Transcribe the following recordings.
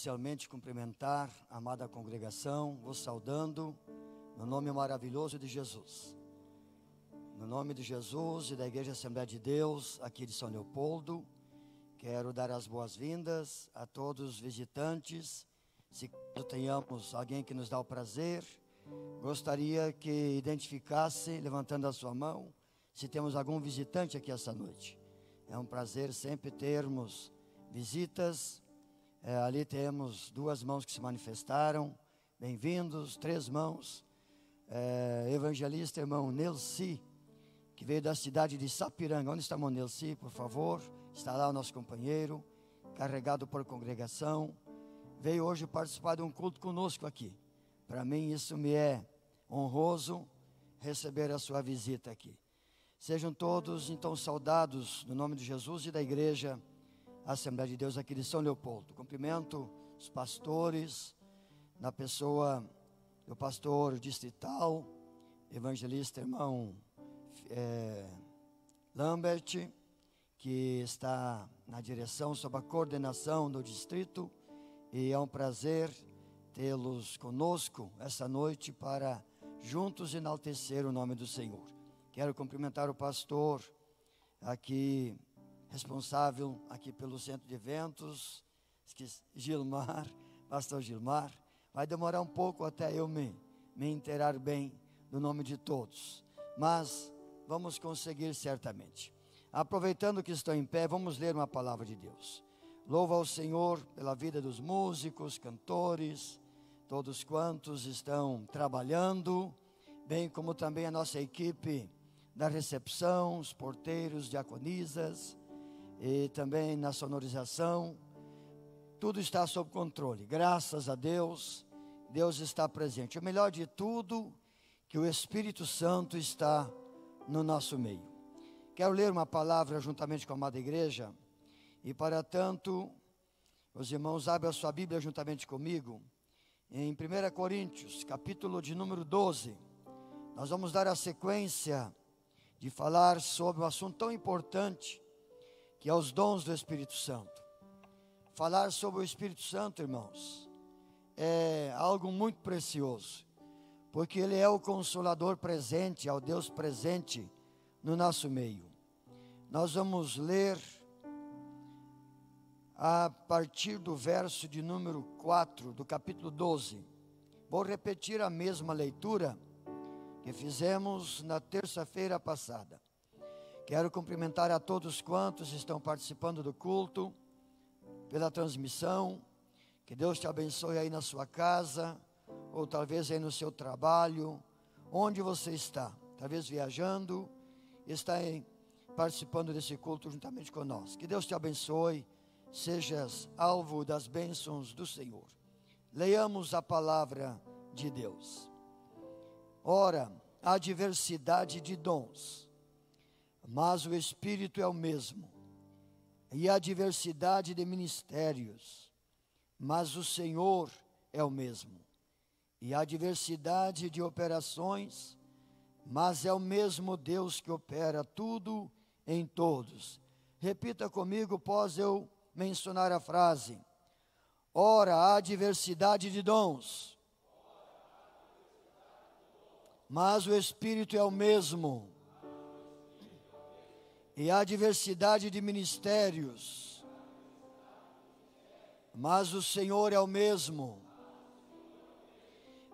Inicialmente cumprimentar a amada congregação, vos saudando no nome maravilhoso de Jesus. No nome de Jesus e da Igreja Assembleia de Deus, aqui de São Leopoldo, quero dar as boas-vindas a todos os visitantes. Se tenhamos alguém que nos dá o prazer, gostaria que identificasse, levantando a sua mão, se temos algum visitante aqui essa noite. É um prazer sempre termos visitas. Ali temos 2 mãos que se manifestaram, bem-vindos, 3 mãos. Evangelista, irmão Nelci, que veio da cidade de Sapiranga. Onde está o irmão Nelci, por favor? Está lá o nosso companheiro, carregado por congregação. Veio hoje participar de um culto conosco aqui. Para mim isso me é honroso, receber a sua visita aqui. Sejam todos então saudados no nome de Jesus e da Igreja Assembleia de Deus aqui de São Leopoldo. Cumprimento os pastores, na pessoa do pastor distrital, evangelista irmão Lambert, que está na direção, sob a coordenação do distrito, e é um prazer tê-los conosco essa noite para juntos enaltecer o nome do Senhor. Quero cumprimentar o pastor aqui, responsável aqui pelo centro de eventos, Gilmar, pastor Gilmar. Vai demorar um pouco até eu me inteirar bem do nome de todos, mas vamos conseguir certamente. Aproveitando que estou em pé, vamos ler uma palavra de Deus. Louvo ao Senhor pela vida dos músicos, cantores, todos quantos estão trabalhando, bem como também a nossa equipe da recepção, os porteiros, diaconisas, e também na sonorização. Tudo está sob controle, graças a Deus. Deus está presente. O melhor de tudo, que o Espírito Santo está no nosso meio. Quero ler uma palavra juntamente com a amada igreja, e para tanto, os irmãos abrem a sua Bíblia juntamente comigo, em 1 Coríntios, capítulo de número 12, nós vamos dar a sequência de falar sobre um assunto tão importante, que é os dons do Espírito Santo. Falar sobre o Espírito Santo, irmãos, é algo muito precioso, porque ele é o Consolador presente, é o Deus presente no nosso meio. Nós vamos ler a partir do verso de número 4 do capítulo 12. Vou repetir a mesma leitura que fizemos na terça-feira passada. Quero cumprimentar a todos quantos estão participando do culto, pela transmissão. Que Deus te abençoe aí na sua casa, ou talvez aí no seu trabalho, onde você está, talvez viajando, está aí participando desse culto juntamente conosco. Que Deus te abençoe, sejas alvo das bênçãos do Senhor. Leiamos a palavra de Deus. Ora, há diversidade de dons, mas o Espírito é o mesmo. E há diversidade de ministérios, mas o Senhor é o mesmo. E há diversidade de operações, mas é o mesmo Deus que opera tudo em todos. Repita comigo, após eu mencionar a frase. Ora, há diversidade de dons, mas o Espírito é o mesmo. E há diversidade de ministérios, mas o Senhor é o mesmo.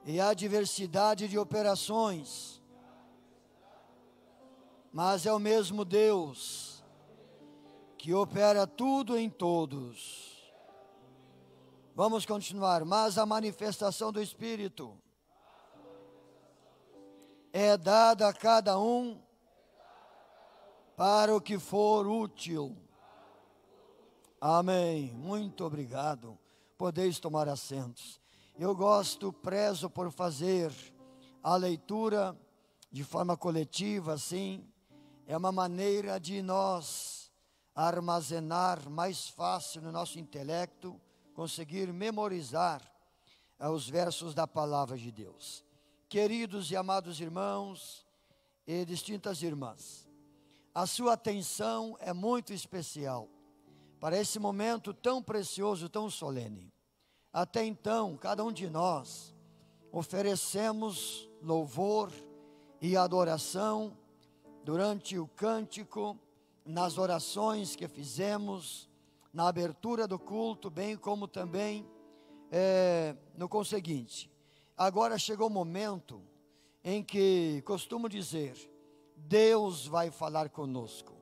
E há diversidade de operações, mas é o mesmo Deus que opera tudo em todos. Vamos continuar. Mas a manifestação do Espírito é dada a cada um para o que for útil. Amém. Muito obrigado. Podeis tomar assentos. Eu prezo por fazer a leitura de forma coletiva, assim. É uma maneira de nós armazenar mais fácil no nosso intelecto, conseguir memorizar os versos da palavra de Deus. Queridos e amados irmãos e distintas irmãs, a sua atenção é muito especial para esse momento tão precioso, tão solene. até então, cada um de nós oferecemos louvor e adoração durante o cântico, nas orações que fizemos, na abertura do culto, bem como também no conseguinte. Agora chegou o momento em que costumo dizer, Deus vai falar conosco.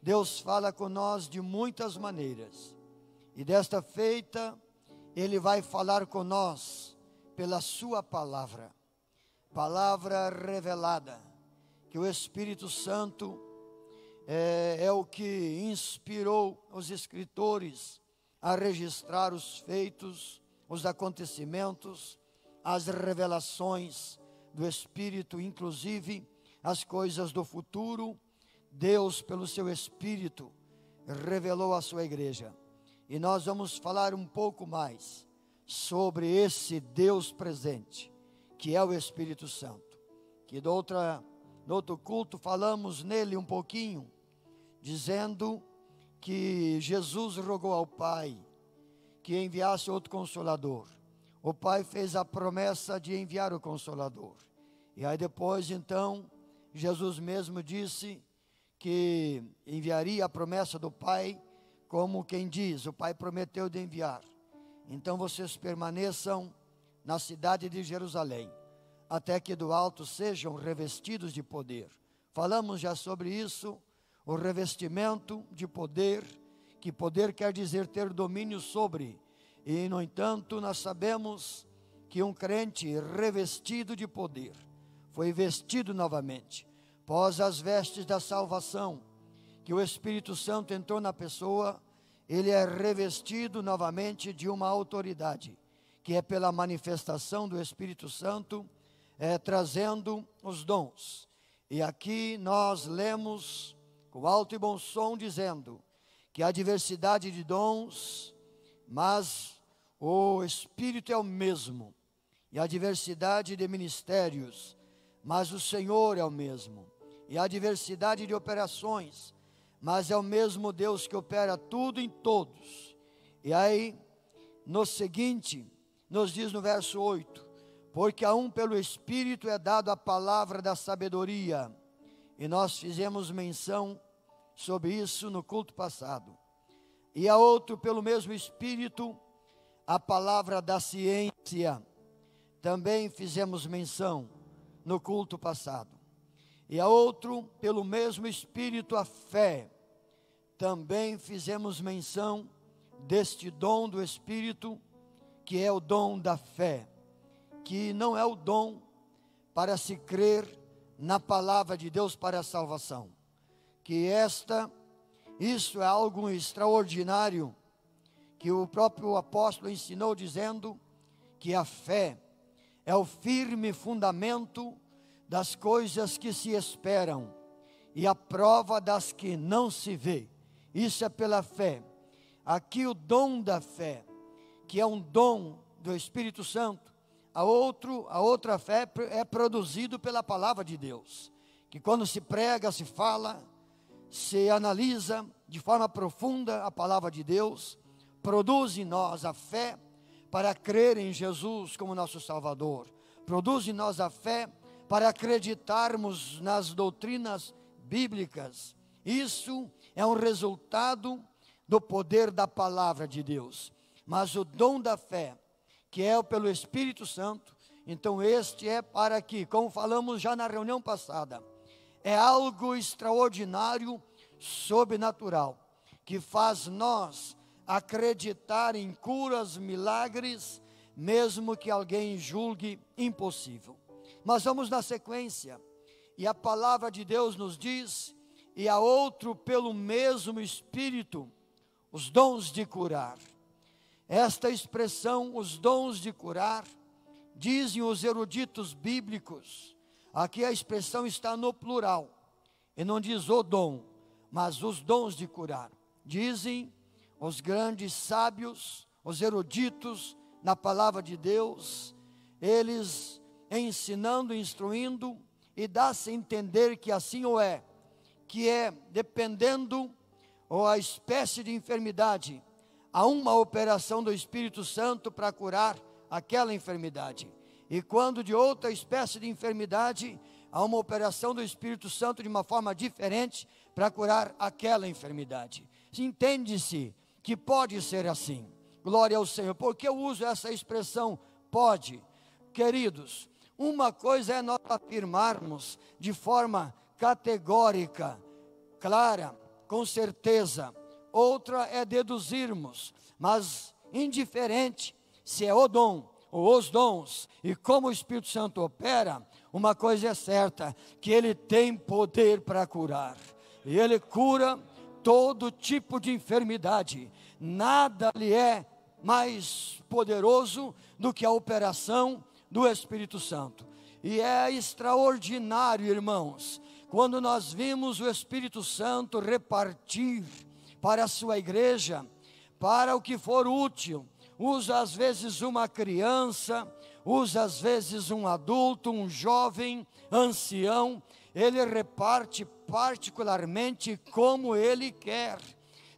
Deus fala com nós de muitas maneiras. E desta feita, Ele vai falar com nós pela sua palavra. Palavra revelada, que o Espírito Santo é o que inspirou os escritores a registrar os feitos, os acontecimentos, as revelações do Espírito, inclusive as coisas do futuro. Deus, pelo seu Espírito, revelou à sua igreja. E nós vamos falar um pouco mais sobre esse Deus presente, que é o Espírito Santo. Que no outro culto falamos nele um pouquinho, dizendo que Jesus rogou ao Pai que enviasse outro Consolador. O Pai fez a promessa de enviar o Consolador. E aí depois, então, Jesus mesmo disse que enviaria a promessa do Pai, como quem diz, o Pai prometeu de enviar. Então vocês permaneçam na cidade de Jerusalém, até que do alto sejam revestidos de poder. Falamos já sobre isso, o revestimento de poder, que poder quer dizer ter domínio sobre. E no entanto nós sabemos que um crente revestido de poder, foi vestido novamente, pós as vestes da salvação, que o Espírito Santo entrou na pessoa, ele é revestido novamente de uma autoridade, que é pela manifestação do Espírito Santo, trazendo os dons. E aqui nós lemos com alto e bom som dizendo que há diversidade de dons, mas o Espírito é o mesmo, e há diversidade de ministérios, mas o Senhor é o mesmo, e há diversidade de operações, mas é o mesmo Deus que opera tudo em todos. E aí, no seguinte, nos diz no verso 8, porque a um pelo Espírito é dado a palavra da sabedoria, e nós fizemos menção sobre isso no culto passado, e a outro pelo mesmo Espírito, a palavra da ciência, também fizemos menção no culto passado, e a outro pelo mesmo Espírito a fé, também fizemos menção deste dom do Espírito, que é o dom da fé, que não é o dom para se crer na palavra de Deus para a salvação, que isso é algo extraordinário, que o próprio apóstolo ensinou dizendo que a fé é o firme fundamento das coisas que se esperam e a prova das que não se vê. Isso é pela fé. Aqui o dom da fé, que é um dom do Espírito Santo, a outra fé é produzido pela palavra de Deus, que quando se prega, se fala, se analisa de forma profunda a palavra de Deus, produz em nós a fé para crer em Jesus como nosso Salvador, produz em nós a fé para acreditarmos nas doutrinas bíblicas. Isso é um resultado do poder da palavra de Deus. Mas o dom da fé, que é pelo Espírito Santo, então este é para que, como falamos já na reunião passada, é algo extraordinário, sobrenatural, que faz nós acreditar em curas, milagres, mesmo que alguém julgue impossível. Mas vamos na sequência, e a palavra de Deus nos diz, e a outro pelo mesmo Espírito, os dons de curar. Esta expressão, os dons de curar, dizem os eruditos bíblicos, aqui a expressão está no plural, e não diz o dom, mas os dons de curar. Dizem os grandes sábios, os eruditos na palavra de Deus, eles ensinando, instruindo, e dá-se a entender que assim o é, que é dependendo ou a espécie de enfermidade, há uma operação do Espírito Santo para curar aquela enfermidade. E quando de outra espécie de enfermidade, há uma operação do Espírito Santo de uma forma diferente para curar aquela enfermidade. Entende-se que pode ser assim. Glória ao Senhor. Por que eu uso essa expressão pode? Queridos, uma coisa é nós afirmarmos de forma categórica, clara, com certeza. Outra é deduzirmos, mas indiferente se é o dom ou os dons e como o Espírito Santo opera, uma coisa é certa, que ele tem poder para curar. E ele cura todo tipo de enfermidade. Nada lhe é mais poderoso do que a operação do Espírito Santo. E é extraordinário, irmãos, quando nós vimos o Espírito Santo repartir para a sua igreja, para o que for útil. Usa às vezes uma criança, usa às vezes um adulto, um jovem, ancião. Ele reparte particularmente como ele quer,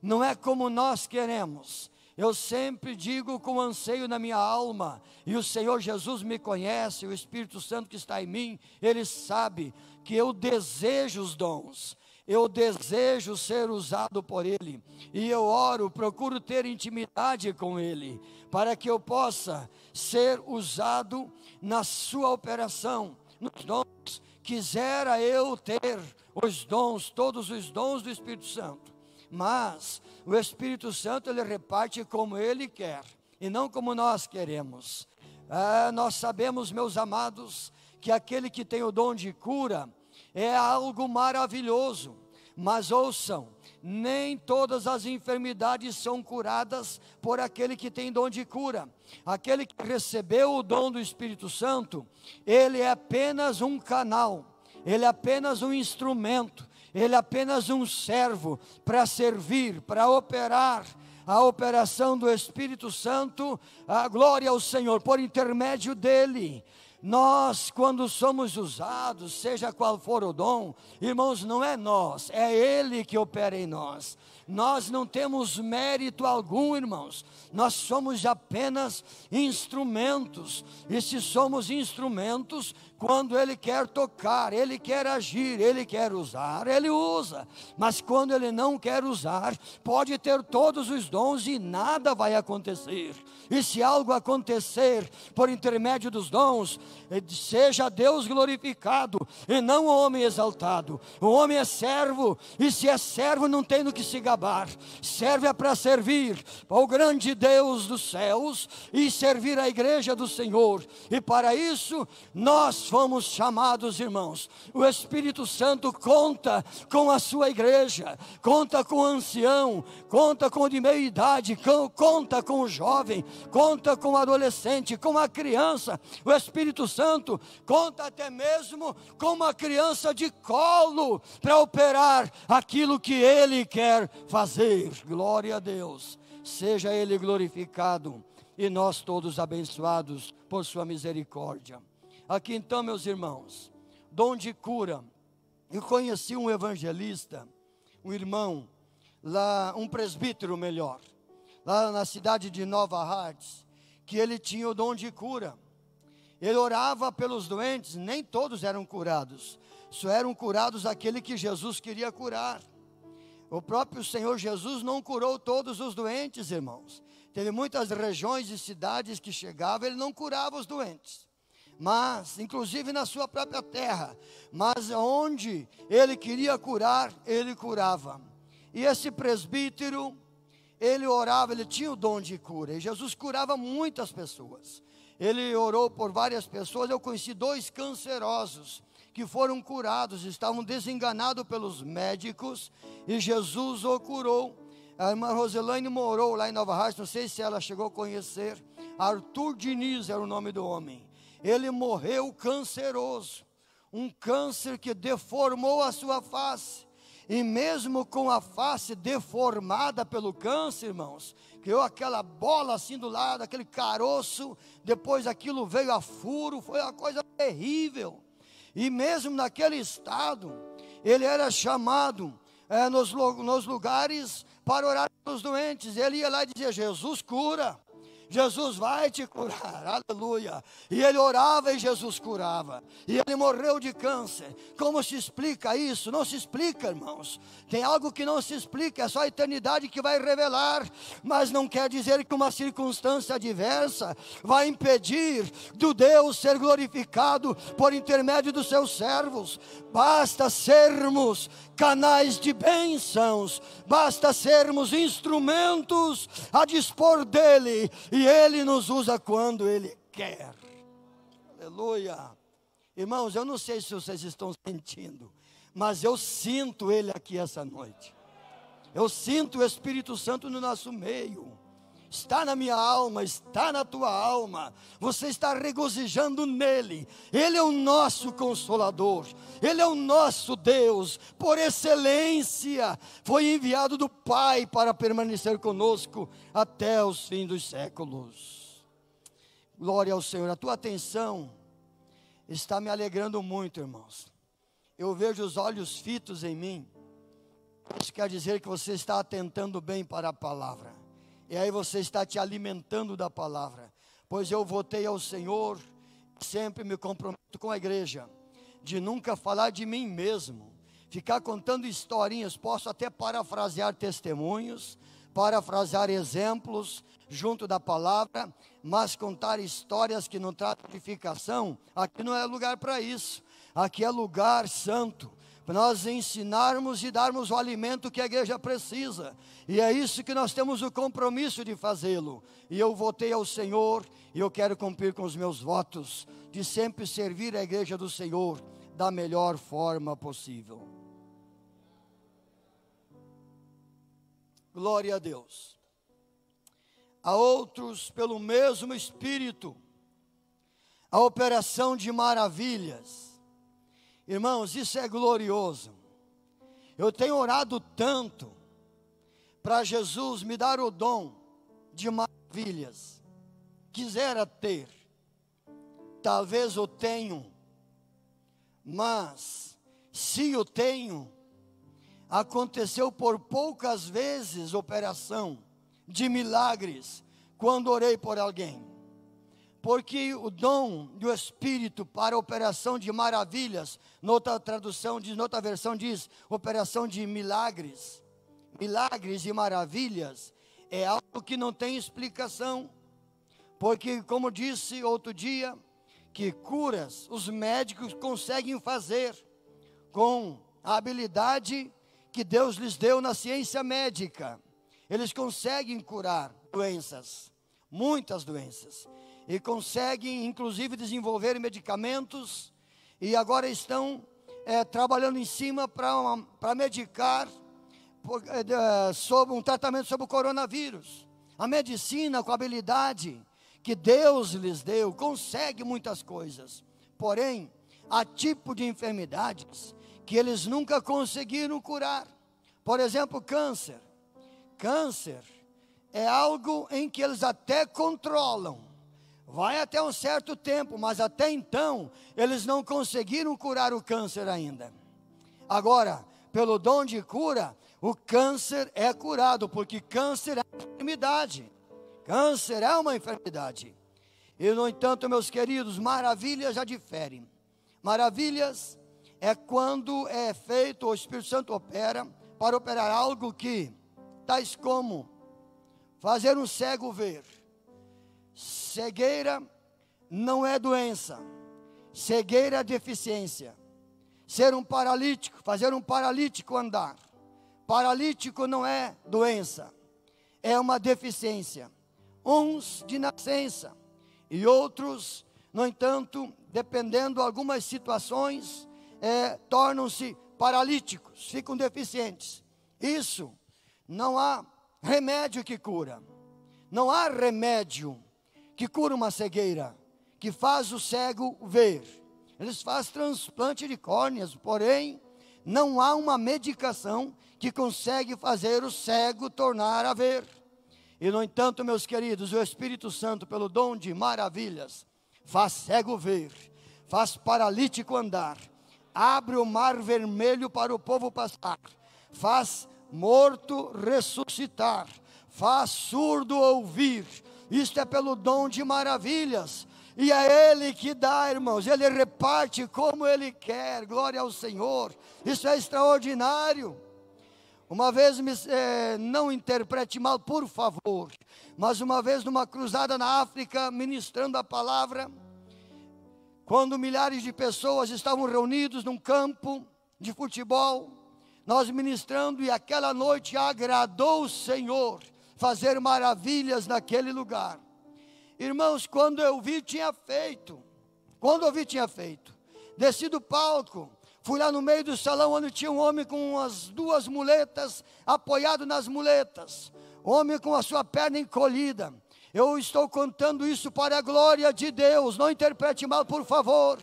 não é como nós queremos. Eu sempre digo com anseio na minha alma, e o Senhor Jesus me conhece, o Espírito Santo que está em mim, Ele sabe que eu desejo os dons, eu desejo ser usado por Ele, e eu oro, procuro ter intimidade com Ele, para que eu possa ser usado na sua operação, nos dons. Quisera eu ter os dons, todos os dons do Espírito Santo, mas o Espírito Santo ele reparte como Ele quer, e não como nós queremos. Nós sabemos, meus amados, que aquele que tem o dom de cura é algo maravilhoso, mas ouçam, nem todas as enfermidades são curadas por aquele que tem dom de cura. Aquele que recebeu o dom do Espírito Santo, ele é apenas um canal, ele é apenas um instrumento, ele é apenas um servo para servir, para operar a operação do Espírito Santo. A glória ao Senhor, por intermédio dele. Nós, quando somos usados, seja qual for o dom, irmãos, não é nós, é Ele que opera em nós. Nós não temos mérito algum, irmãos, nós somos apenas instrumentos, e se somos instrumentos, quando Ele quer tocar, Ele quer agir, Ele quer usar, Ele usa, mas quando Ele não quer usar, pode ter todos os dons e nada vai acontecer. E se algo acontecer por intermédio dos dons, seja Deus glorificado e não o homem exaltado. O homem é servo, e se é servo não tem no que se gabar. Serve é para servir ao grande Deus dos céus e servir a igreja do Senhor. E para isso nós fomos chamados, irmãos. O Espírito Santo conta com a sua igreja, conta com o ancião, conta com o de meia idade, conta com o jovem, conta com o adolescente, com a criança. O Espírito Santo conta até mesmo com uma criança de colo para operar aquilo que Ele quer fazer. Glória a Deus, seja Ele glorificado e nós todos abençoados por sua misericórdia. Aqui então, meus irmãos, dom de cura. Eu conheci um evangelista, um irmão, lá, um presbítero melhor, lá na cidade de Nova Hartz, que ele tinha o dom de cura. Ele orava pelos doentes, nem todos eram curados, só eram curados aquele que Jesus queria curar. O próprio Senhor Jesus não curou todos os doentes, irmãos. Teve muitas regiões e cidades que chegava, ele não curava os doentes, mas, inclusive na sua própria terra, mas onde ele queria curar, ele curava. E esse presbítero, ele orava, ele tinha o dom de cura, e Jesus curava muitas pessoas. Ele orou por várias pessoas. Eu conheci 2 cancerosos que foram curados, estavam desenganados pelos médicos, e Jesus o curou. A irmã Roselaine morou lá em Nova Hartz, não sei se ela chegou a conhecer. Arthur Diniz era o nome do homem. Ele morreu canceroso, um câncer que deformou a sua face, e mesmo com a face deformada pelo câncer, irmãos, criou aquela bola assim do lado, aquele caroço, depois aquilo veio a furo, foi uma coisa terrível. E mesmo naquele estado, ele era chamado nos lugares para orar os doentes. Ele ia lá e dizia: Jesus cura, Jesus vai te curar, aleluia. E ele orava e Jesus curava. E ele morreu de câncer. Como se explica isso? Não se explica, irmãos. Tem algo que não se explica, é só a eternidade que vai revelar. Mas não quer dizer que uma circunstância adversa vai impedir do Deus ser glorificado por intermédio dos seus servos. Basta sermos canais de bênçãos, basta sermos instrumentos a dispor dele, e ele nos usa quando ele quer. Aleluia. Irmãos, eu não sei se vocês estão sentindo, mas eu sinto ele aqui essa noite. Eu sinto o Espírito Santo no nosso meio. Está na minha alma, está na tua alma. Você está regozijando nele. Ele é o nosso consolador. Ele é o nosso Deus. Por excelência, foi enviado do Pai para permanecer conosco até os fins dos séculos. Glória ao Senhor. A tua atenção está me alegrando muito, irmãos. Eu vejo os olhos fitos em mim. Isso quer dizer que você está atentando bem para a palavra. E aí você está te alimentando da palavra. Pois eu votei ao Senhor, sempre me comprometo com a igreja, de nunca falar de mim mesmo, ficar contando historinhas. Posso até parafrasear testemunhos, parafrasear exemplos junto da palavra, mas contar histórias que não tratam de edificação, aqui não é lugar para isso. Aqui é lugar santo, para nós ensinarmos e darmos o alimento que a igreja precisa. E é isso que nós temos o compromisso de fazê-lo. E eu votei ao Senhor, e eu quero cumprir com os meus votos, de sempre servir a igreja do Senhor da melhor forma possível. Glória a Deus. A outros, pelo mesmo Espírito, a operação de maravilhas. Irmãos, isso é glorioso. Eu tenho orado tanto para Jesus me dar o dom de maravilhas. Quisera ter, talvez eu tenho, mas se eu tenho, aconteceu por poucas vezes operação de milagres quando orei por alguém. Porque o dom do Espírito para operação de maravilhas, noutra tradução, noutra versão diz, operação de milagres. Milagres e maravilhas é algo que não tem explicação. Porque, como disse outro dia, que curas os médicos conseguem fazer com a habilidade que Deus lhes deu na ciência médica. Eles conseguem curar doenças, muitas doenças. E conseguem, inclusive, desenvolver medicamentos. E agora estão trabalhando em cima para medicar sobre um tratamento sobre o coronavírus. A medicina, com a habilidade que Deus lhes deu, consegue muitas coisas. Porém, há tipo de enfermidades que eles nunca conseguiram curar. Por exemplo, câncer. Câncer é algo em que eles até controlam. Vai até um certo tempo, mas até então, eles não conseguiram curar o câncer ainda. Agora, pelo dom de cura, o câncer é curado, porque câncer é uma enfermidade. Câncer é uma enfermidade. E, no entanto, meus queridos, maravilhas já diferem. Maravilhas é quando é feito, o Espírito Santo opera, para operar algo que, tais como fazer um cego ver. Cegueira não é doença, cegueira é deficiência. Ser um paralítico, fazer um paralítico andar. Paralítico não é doença, é uma deficiência. Uns de nascença e outros, no entanto, dependendo de algumas situações, tornam-se paralíticos, ficam deficientes. Isso não há remédio que cura. Não há remédio que cura uma cegueira, que faz o cego ver. Eles fazem transplante de córneas, porém, não há uma medicação que consegue fazer o cego tornar a ver. E, no entanto, meus queridos, o Espírito Santo, pelo dom de maravilhas, faz cego ver, faz paralítico andar, abre o mar vermelho para o povo passar, faz morto ressuscitar, faz surdo ouvir. Isto é pelo dom de maravilhas. E é Ele que dá, irmãos. Ele reparte como Ele quer. Glória ao Senhor. Isso é extraordinário. Uma vez, não interprete mal, por favor, mas uma vez numa cruzada na África, ministrando a palavra, quando milhares de pessoas estavam reunidos num campo de futebol, nós ministrando, e aquela noite agradou o Senhor fazer maravilhas naquele lugar. Irmãos, quando eu vi, tinha feito. Desci do palco, fui lá no meio do salão, onde tinha um homem com as 2 muletas, apoiado nas muletas, homem com a sua perna encolhida. Eu estou contando isso para a glória de Deus, não interprete mal, por favor.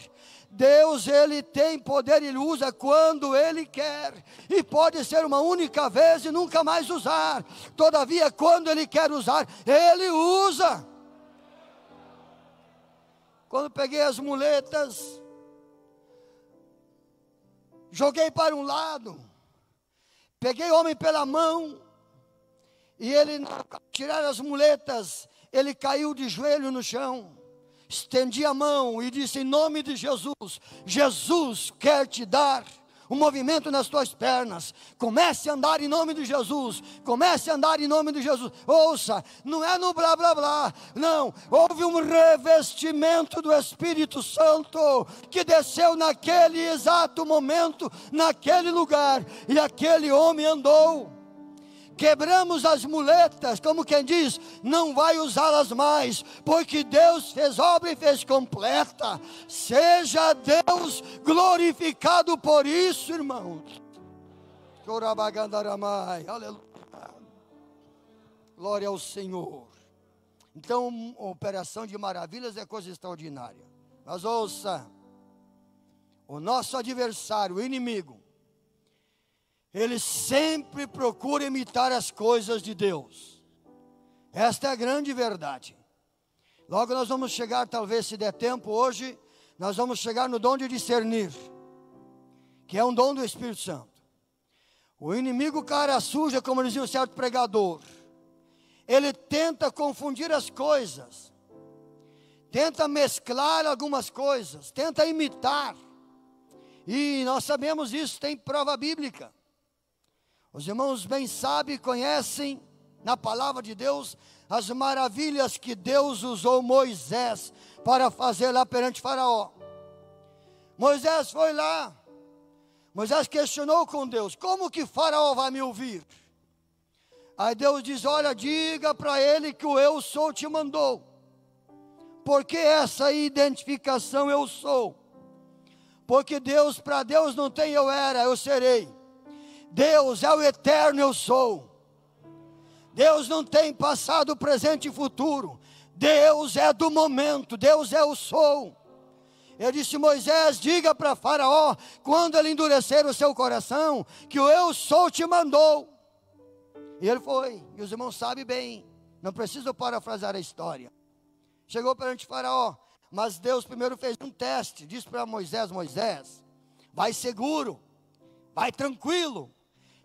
Deus, Ele tem poder, Ele usa quando Ele quer, e pode ser uma única vez e nunca mais usar. Todavia, quando Ele quer usar, Ele usa. Quando peguei as muletas, joguei para um lado, peguei o homem pela mão, e ele, ao tirar as muletas, ele caiu de joelho no chão. Estendi a mão e disse: em nome de Jesus, Jesus quer te dar um movimento nas tuas pernas. Comece a andar em nome de Jesus. Comece a andar em nome de Jesus. Ouça, não é no blá blá blá, não. Houve um revestimento do Espírito Santo que desceu naquele exato momento, naquele lugar, e aquele homem andou. Quebramos as muletas, como quem diz, não vai usá-las mais, porque Deus fez obra e fez completa. Seja Deus glorificado por isso, irmãos. Aleluia. Glória ao Senhor. Então, a operação de maravilhas é coisa extraordinária. Mas ouça, o nosso adversário, o inimigo, ele sempre procura imitar as coisas de Deus. Esta é a grande verdade. Logo nós vamos chegar, talvez se der tempo hoje, nós vamos chegar no dom de discernir, que é um dom do Espírito Santo. O inimigo cara suja, como dizia um certo pregador, ele tenta confundir as coisas, tenta mesclar algumas coisas, tenta imitar. E nós sabemos isso, tem prova bíblica. Os irmãos bem sabem, conhecem na palavra de Deus as maravilhas que Deus usou Moisés para fazer lá perante Faraó. Moisés foi lá, Moisés questionou com Deus: como que Faraó vai me ouvir? Aí Deus diz: olha, diga para ele que o eu sou te mandou. Porque essa identificação eu sou? Porque Deus, para Deus não tem eu era, eu serei. Deus é o eterno eu sou. Deus não tem passado, presente e futuro. Deus é do momento, Deus é o sou. Ele disse: Moisés, diga para Faraó, quando ele endurecer o seu coração, que o eu sou te mandou. E ele foi, e os irmãos sabem bem, não preciso parafrasear a história. Chegou perante Faraó, mas Deus primeiro fez um teste, disse para Moisés: Moisés, vai seguro, vai tranquilo,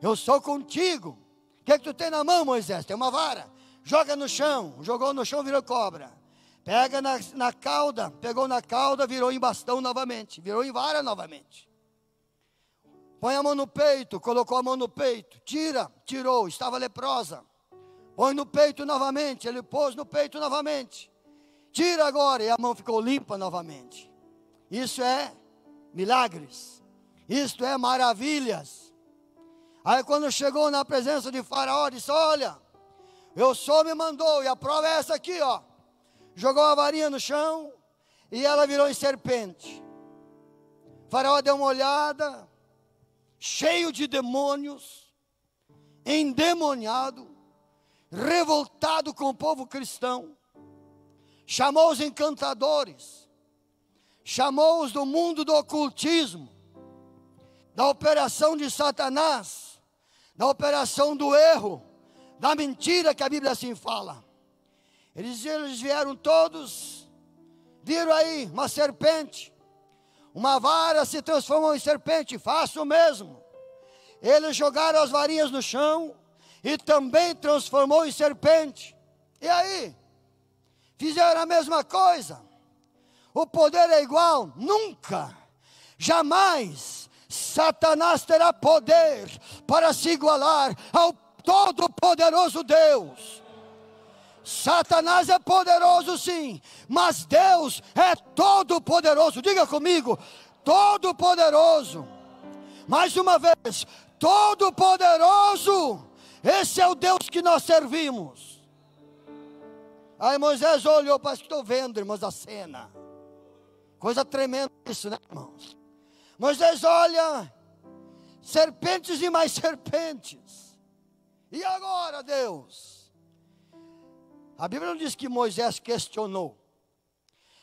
eu sou contigo. O que tu tem na mão, Moisés? Tem uma vara. Joga no chão. Jogou no chão, virou cobra. Pega na cauda. Pegou na cauda, virou em bastão novamente. Virou em vara novamente. Põe a mão no peito. Colocou a mão no peito. Tira. Tirou. Estava leprosa. Põe no peito novamente. Ele pôs no peito novamente. Tira agora. E a mão ficou limpa novamente. Isso é milagres. Isto é maravilhas. Aí quando chegou na presença de Faraó, disse: olha, eu só me mandou, e a prova é essa aqui, ó. Jogou a varinha no chão, e ela virou em serpente. Faraó deu uma olhada, cheio de demônios, endemoniado, revoltado com o povo cristão. Chamou os encantadores, chamou-os do mundo do ocultismo, da operação de Satanás, da operação do erro, da mentira que a Bíblia assim fala. Eles vieram todos, viram aí uma serpente, uma vara se transformou em serpente, faça o mesmo. Eles jogaram as varinhas no chão e também transformou em serpente. E aí? Fizeram a mesma coisa. O poder é igual? Nunca, jamais Satanás terá poder para se igualar ao Todo-Poderoso Deus. Satanás é poderoso sim, mas Deus é todo-poderoso. Diga comigo, todo-poderoso. Mais uma vez, todo-poderoso. Esse é o Deus que nós servimos. Aí Moisés olhou, parece que estou vendo, irmãos, a cena. Coisa tremenda isso, né, irmãos? Moisés olha, serpentes e mais serpentes. E agora, Deus? A Bíblia não diz que Moisés questionou.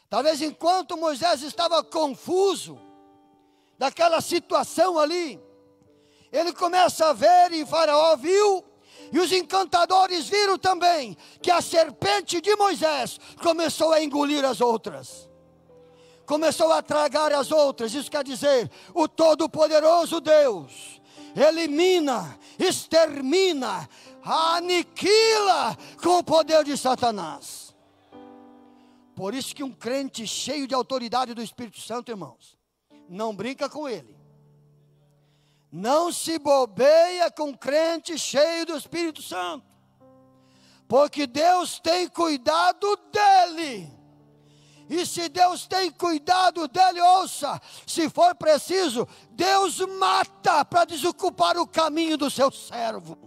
Talvez enquanto Moisés estava confuso daquela situação ali, ele começa a ver, e Faraó viu, e os encantadores viram também, que a serpente de Moisés começou a engolir as outras. Começou a tragar as outras. Isso quer dizer, o Todo-Poderoso Deus elimina, extermina, aniquila com o poder de Satanás. Por isso que um crente cheio de autoridade do Espírito Santo, irmãos, não brinca com ele. Não se bobeia com um crente cheio do Espírito Santo, porque Deus tem cuidado dele. E se Deus tem cuidado dele, ouça, se for preciso, Deus mata para desocupar o caminho do seu servo.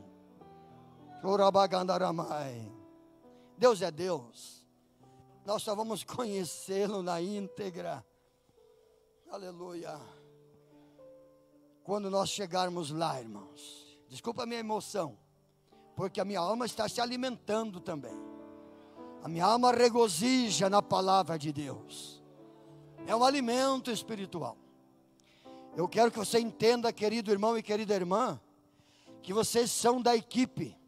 Deus é Deus. Nós só vamos conhecê-lo na íntegra. Aleluia. Quando nós chegarmos lá, irmãos. Desculpa a minha emoção, porque a minha alma está se alimentando também. A minha alma regozija na palavra de Deus. É um alimento espiritual. Eu quero que você entenda, querido irmão e querida irmã, que vocês são da equipe.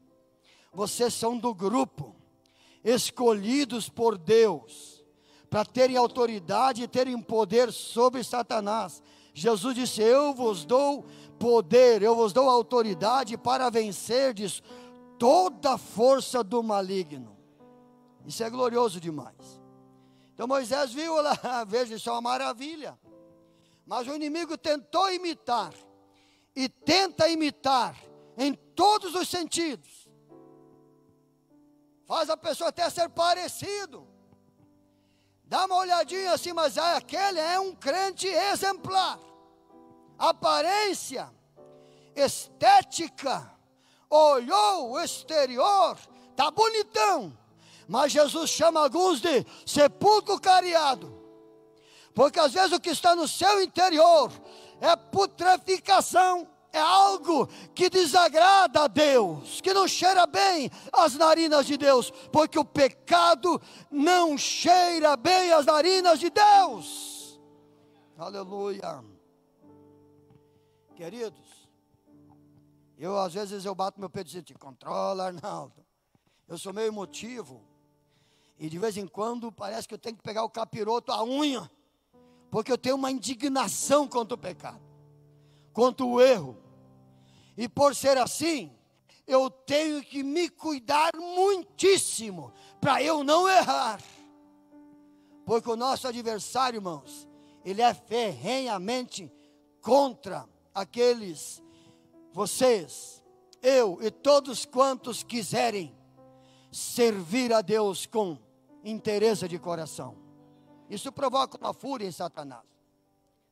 Vocês são do grupo, escolhidos por Deus, para terem autoridade e terem poder sobre Satanás. Jesus disse, eu vos dou poder, eu vos dou autoridade para vencerdes toda a força do maligno. Isso é glorioso demais. Então Moisés viu lá, veja, isso é uma maravilha. Mas o inimigo tentou imitar, e tenta imitar em todos os sentidos. Faz a pessoa até ser parecido. Dá uma olhadinha assim, mas aquele é um crente exemplar. Aparência, estética, olhou o exterior, tá bonitão. Mas Jesus chama alguns de sepulcro cariado. Porque às vezes o que está no seu interior é putreficação. É algo que desagrada a Deus, que não cheira bem as narinas de Deus, porque o pecado não cheira bem as narinas de Deus. Aleluia. Queridos, às vezes eu bato meu peito e digo, te controla, Arnaldo. Eu sou meio emotivo, e de vez em quando parece que eu tenho que pegar o capiroto, a unha, porque eu tenho uma indignação contra o pecado, contra o erro. E por ser assim, eu tenho que me cuidar muitíssimo, para eu não errar. Porque o nosso adversário, irmãos, ele é ferrenhamente contra aqueles, vocês, eu e todos quantos quiserem servir a Deus com interesse de coração. Isso provoca uma fúria em Satanás.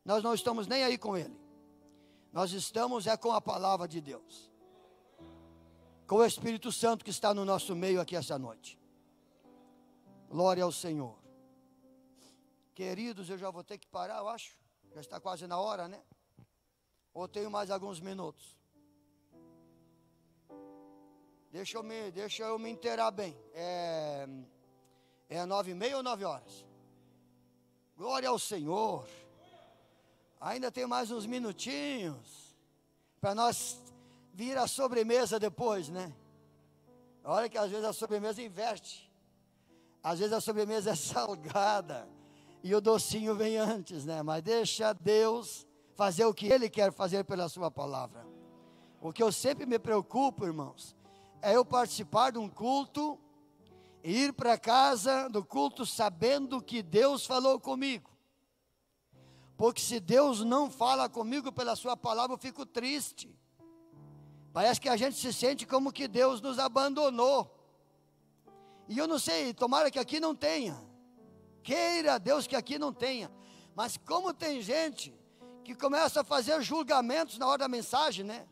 Nós não estamos nem aí com ele. Nós estamos com a palavra de Deus, com o Espírito Santo que está no nosso meio aqui essa noite. Glória ao Senhor. Queridos, eu já vou ter que parar, eu acho. Já está quase na hora, né? Ou tenho mais alguns minutos? Deixa eu me inteirar bem. É 9h30 ou 9 horas? Glória ao Senhor. Ainda tem mais uns minutinhos para nós vir à sobremesa depois, né? Olha que às vezes a sobremesa inverte. Às vezes a sobremesa é salgada e o docinho vem antes, né? Mas deixa Deus fazer o que Ele quer fazer pela sua palavra. O que eu sempre me preocupo, irmãos, é eu participar de um culto e ir para casa do culto sabendo que Deus falou comigo. Porque se Deus não fala comigo pela sua palavra, eu fico triste. Parece que a gente se sente como que Deus nos abandonou. E eu não sei, tomara que aqui não tenha. Queira Deus que aqui não tenha. Mas como tem gente que começa a fazer julgamentos na hora da mensagem, né?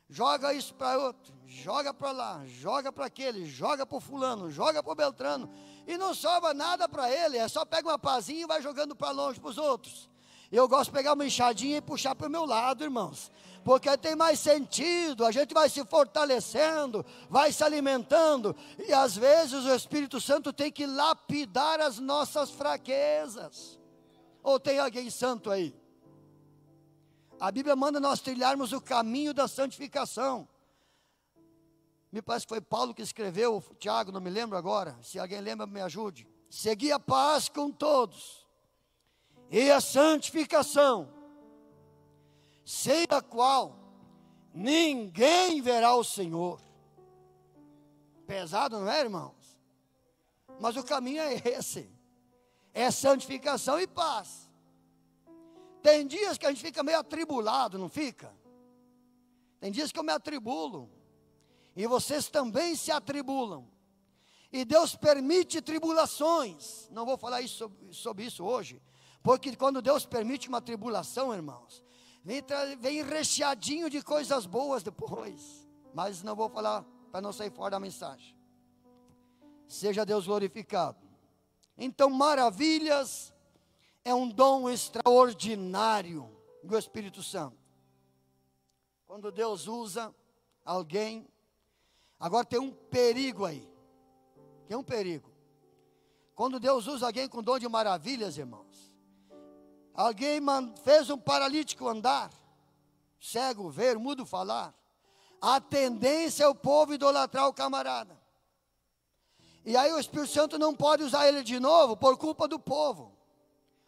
Joga isso para outro, joga para lá, joga para aquele, joga para o fulano, joga para o Beltrano. E não sobra nada para ele, é só pega uma pazinha e vai jogando para longe para os outros. Eu gosto de pegar uma enxadinha e puxar para o meu lado, irmãos. Porque tem mais sentido, a gente vai se fortalecendo, vai se alimentando. E às vezes o Espírito Santo tem que lapidar as nossas fraquezas. Ou tem alguém santo aí? A Bíblia manda nós trilharmos o caminho da santificação. Me parece que foi Paulo que escreveu, Tiago, não me lembro agora. Se alguém lembra, me ajude. Segui a paz com todos e a santificação, sem a qual ninguém verá o Senhor. Pesado, não é, irmãos? Mas o caminho é esse. É santificação e paz. Tem dias que a gente fica meio atribulado, não fica? Tem dias que eu me atribulo. E vocês também se atribulam. E Deus permite tribulações. Não vou falar sobre isso hoje. Porque quando Deus permite uma tribulação, irmãos, vem recheadinho de coisas boas depois. Mas não vou falar para não sair fora da mensagem. Seja Deus glorificado. Então, maravilhas é um dom extraordinário do Espírito Santo. Quando Deus usa alguém, agora tem um perigo aí. Tem um perigo. Quando Deus usa alguém com dom de maravilhas, irmãos, alguém fez um paralítico andar, cego ver, mudo falar, a tendência é o povo idolatrar o camarada. E aí o Espírito Santo não pode usar ele de novo por culpa do povo.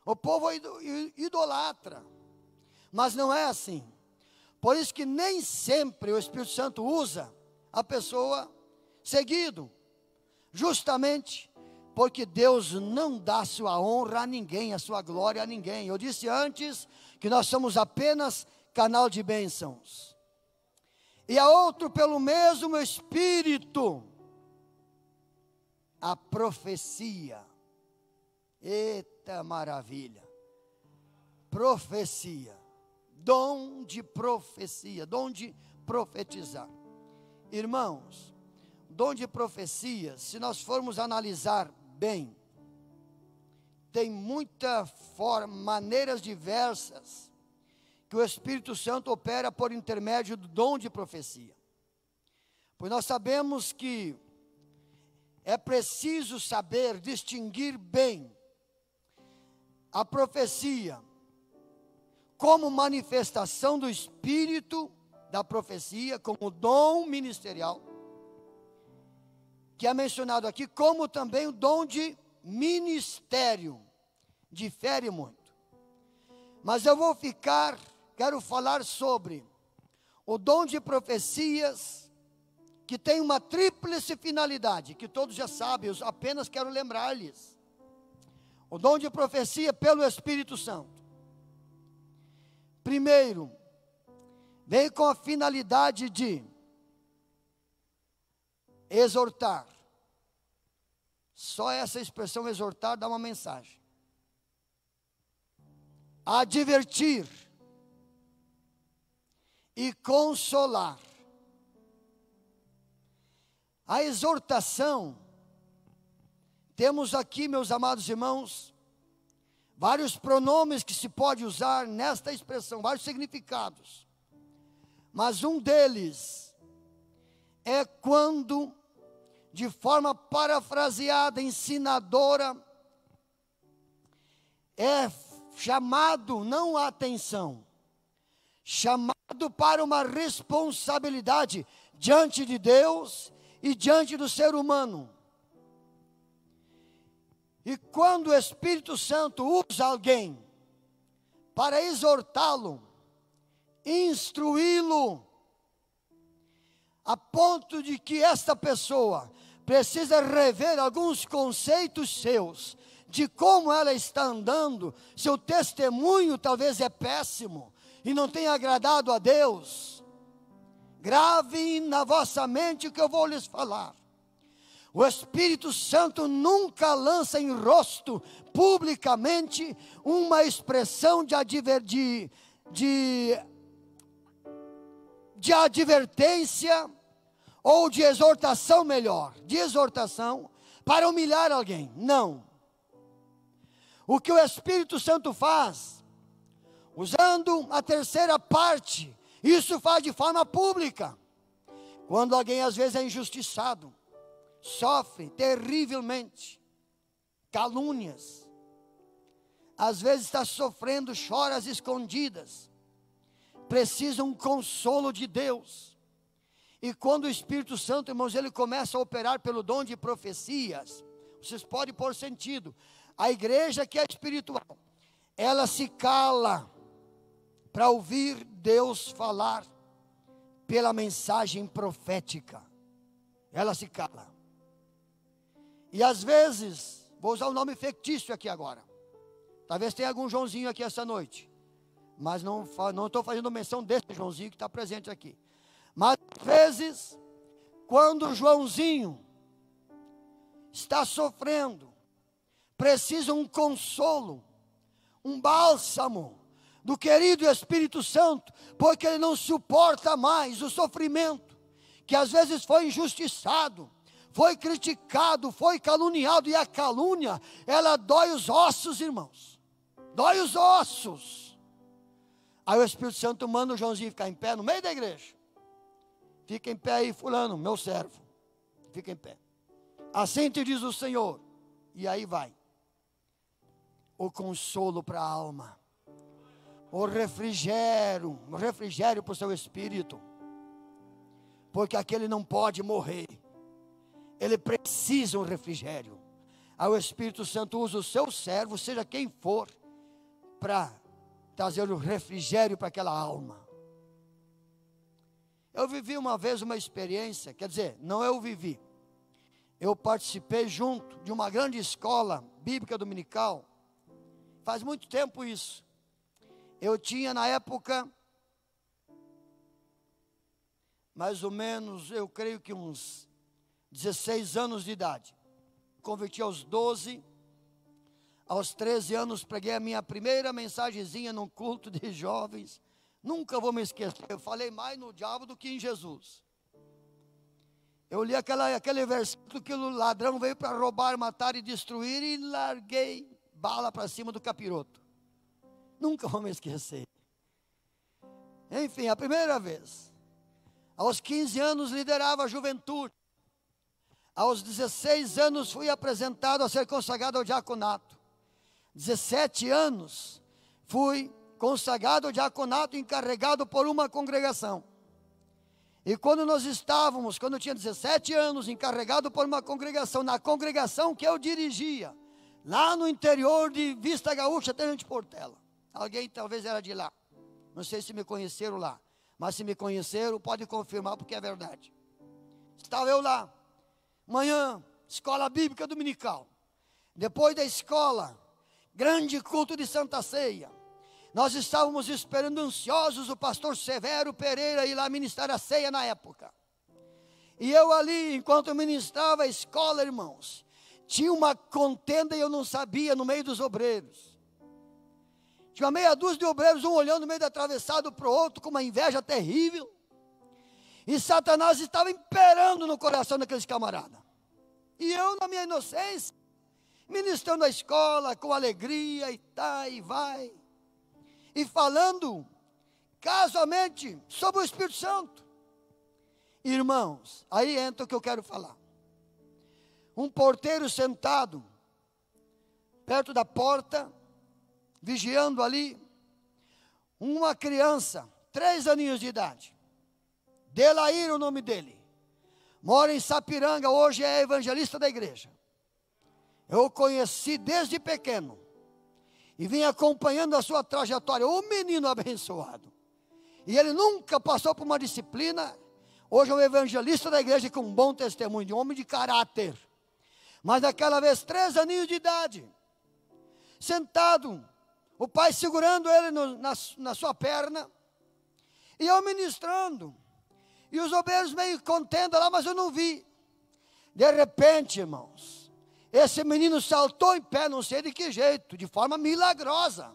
O povo idolatra. Mas não é assim. Por isso que nem sempre o Espírito Santo usa a pessoa seguido. Justamente porque Deus não dá a sua honra a ninguém, a sua glória a ninguém. Eu disse antes que nós somos apenas canal de bênçãos. E a outro pelo mesmo Espírito, a profecia. Eita maravilha. Profecia. Dom de profecia, dom de profetizar. Irmãos, dom de profecia, se nós formos analisar bem, tem maneiras diversas que o Espírito Santo opera por intermédio do dom de profecia. Pois nós sabemos que é preciso saber distinguir bem a profecia como manifestação do Espírito da profecia, como dom ministerial, que é mencionado aqui, como também o dom de ministério, difere muito. Mas eu quero falar sobre o dom de profecias, que tem uma tríplice finalidade, que todos já sabem, eu apenas quero lembrar-lhes. O dom de profecia pelo Espírito Santo. Primeiro, vem com a finalidade de exortar. Só essa expressão exortar dá uma mensagem. Advertir e consolar. A exortação, temos aqui, meus amados irmãos, vários pronomes que se pode usar nesta expressão, vários significados. Mas um deles é quando, de forma parafraseada, ensinadora, é chamado não a atenção, chamado para uma responsabilidade diante de Deus e diante do ser humano. E quando o Espírito Santo usa alguém para exortá-lo, instruí-lo, a ponto de que esta pessoa precisa rever alguns conceitos seus, de como ela está andando, seu testemunho talvez é péssimo, e não tem agradado a Deus. Gravem na vossa mente o que eu vou lhes falar. O Espírito Santo nunca lança em rosto, publicamente, uma expressão de advertência, ou de exortação melhor, de exortação, para humilhar alguém. Não. O que o Espírito Santo faz, usando a terceira parte, isso faz de forma pública. Quando alguém às vezes é injustiçado, sofre terrivelmente, calúnias, às vezes está sofrendo, chora às escondidas, precisa um consolo de Deus. E quando o Espírito Santo, irmãos, ele começa a operar pelo dom de profecias, vocês podem pôr sentido. A igreja que é espiritual, ela se cala para ouvir Deus falar pela mensagem profética. Ela se cala. E às vezes, vou usar um nome fictício aqui agora. Talvez tenha algum Joãozinho aqui essa noite. Mas não estou fazendo menção desse Joãozinho que está presente aqui. Mas às vezes, quando o Joãozinho está sofrendo, precisa um consolo, um bálsamo do querido Espírito Santo, porque ele não suporta mais o sofrimento, que às vezes foi injustiçado, foi criticado, foi caluniado, e a calúnia, ela dói os ossos, irmãos, dói os ossos. Aí o Espírito Santo manda o Joãozinho ficar em pé no meio da igreja. Fica em pé aí, fulano, meu servo, fica em pé. Assim te diz o Senhor. E aí vai o consolo para a alma, o refrigério para o seu espírito, porque aquele não pode morrer, ele precisa um refrigério. Aí o Espírito Santo usa o seu servo, seja quem for, para trazer o refrigério para aquela alma. Eu vivi uma vez uma experiência, quer dizer, não eu vivi, eu participei junto de uma grande escola bíblica dominical, faz muito tempo isso. Eu tinha na época, mais ou menos, eu creio que uns 16 anos de idade. Converti aos 12, aos 13 anos preguei a minha primeira mensagenzinha num culto de jovens. Nunca vou me esquecer, eu falei mais no diabo do que em Jesus. Eu li aquele versículo que o ladrão veio para roubar, matar e destruir, e larguei bala para cima do capiroto. Nunca vou me esquecer. Enfim, a primeira vez. Aos 15 anos liderava a juventude. Aos 16 anos fui apresentado a ser consagrado ao diaconato. 17 anos fui consagrado ao diaconato, encarregado por uma congregação. E quando eu tinha 17 anos, encarregado por uma congregação, na congregação que eu dirigia, lá no interior de Vista Gaúcha, Tenente Portela. Alguém talvez era de lá. Não sei se me conheceram lá, mas se me conheceram, pode confirmar, porque é verdade. Estava eu lá, manhã, escola bíblica dominical. Depois da escola, grande culto de Santa Ceia. Nós estávamos esperando ansiosos o pastor Severo Pereira ir lá ministrar a ceia na época. E eu ali, enquanto eu ministrava a escola, irmãos, tinha uma contenda e eu não sabia no meio dos obreiros. Tinha meia dúzia de obreiros, um olhando no meio do atravessado para o outro, com uma inveja terrível. E Satanás estava imperando no coração daqueles camaradas. E eu, na minha inocência, ministrando a escola com alegria e tá e vai. E falando casualmente sobre o Espírito Santo. Irmãos, aí entra o que eu quero falar. Um porteiro sentado perto da porta, vigiando ali, uma criança, 3 aninhos de idade, Delair o nome dele, mora em Sapiranga, hoje é evangelista da igreja. Eu o conheci desde pequeno, e vim acompanhando a sua trajetória, o menino abençoado. E ele nunca passou por uma disciplina, Hoje é um evangelista da igreja com um bom testemunho, de um homem de caráter. Mas naquela vez, 3 aninhos de idade, sentado, o pai segurando ele na sua perna, e eu ministrando, e os obreiros meio contendo lá, mas eu não vi. De repente, irmãos, esse menino saltou em pé, não sei de que jeito, de forma milagrosa.